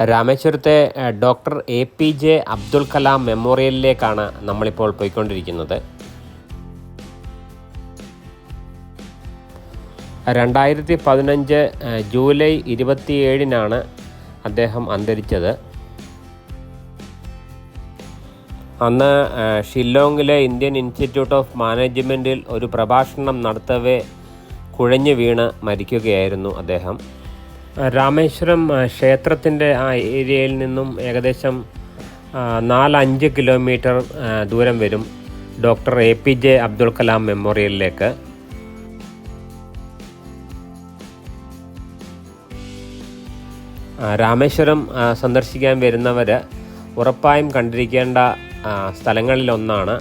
രാമേശ്വരത്തെ doctor APJ Abdul Kalam മെമ്മോറിയലിലേക്കാണ് നമ്മളിപ്പോൾ പോയിക്കൊണ്ടിരിക്കുന്നത്. 2015 July 27 അദ്ദേഹം അന്തരിച്ചത്. അന്ന് ഷില്ലോങ്ങിലെ ഇന്ത്യൻ ഇൻസ്റ്റിറ്റ്യൂട്ട് ഓഫ് മാനേജ്മെൻറ്റിൽ ഒരു പ്രഭാഷണം നടത്തവേ കുഴഞ്ഞു വീണ് മരിക്കുകയായിരുന്നു അദ്ദേഹം. രാമേശ്വരം ക്ഷേത്രത്തിൻ്റെ ആ ഏരിയയിൽ നിന്നും ഏകദേശം 4-5 കിലോമീറ്റർ ദൂരം വരും ഡോക്ടർ APJ അബ്ദുൽ കലാം മെമ്മോറിയലിലേക്ക്. രാമേശ്വരം സന്ദർശിക്കാൻ വരുന്നവർ ഉറപ്പായും കണ്ടിരിക്കേണ്ട സ്ഥലങ്ങളിലൊന്നാണ്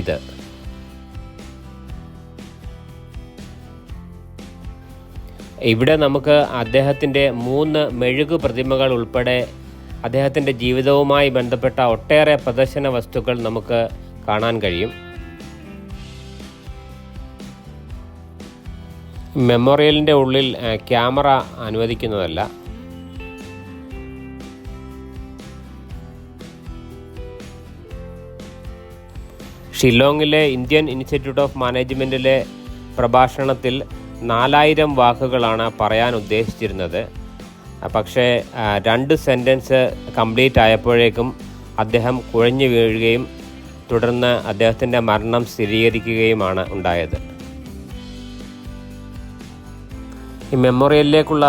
ഇത്. ഇവിടെ നമുക്ക് അദ്ദേഹത്തിൻ്റെ 3 മെഴുകു പ്രതിമകൾ ഉൾപ്പെടെ അദ്ദേഹത്തിൻ്റെ ജീവിതവുമായി ബന്ധപ്പെട്ട ഒട്ടേറെ പ്രദർശന വസ്തുക്കൾ നമുക്ക് കാണാൻ കഴിയും. മെമ്മോറിയലിൻ്റെ ഉള്ളിൽ ക്യാമറ അനുവദിക്കുന്നതല്ല. ഷില്ലോങ്ങിലെ ഇന്ത്യൻ ഇൻസ്റ്റിറ്റ്യൂട്ട് ഓഫ് മാനേജ്മെൻറ്റിലെ പ്രഭാഷണത്തിൽ 4000 വാക്കുകളാണ് പറയാൻ ഉദ്ദേശിച്ചിരുന്നത്. പക്ഷേ 2 സെൻറ്റൻസ് കംപ്ലീറ്റ് ആയപ്പോഴേക്കും അദ്ദേഹം കുഴഞ്ഞു വീഴുകയും തുടർന്ന് അദ്ദേഹത്തിൻ്റെ മരണം സ്ഥിരീകരിക്കുകയുമാണ് ഉണ്ടായത്. ഈ മെമ്മോറിയലിലേക്കുള്ള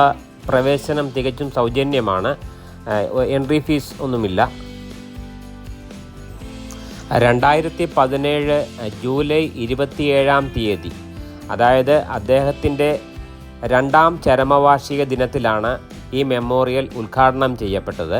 പ്രവേശനം തികച്ചും സൗജന്യമാണ്. എൻട്രി ഫീസ് ഒന്നുമില്ല. 2017 ജൂലൈ 27 അതായത് അദ്ദേഹത്തിൻ്റെ 2ാം ചരമവാർഷിക ദിനത്തിലാണ് ഈ മെമ്മോറിയൽ ഉദ്ഘാടനം ചെയ്യപ്പെട്ടത്.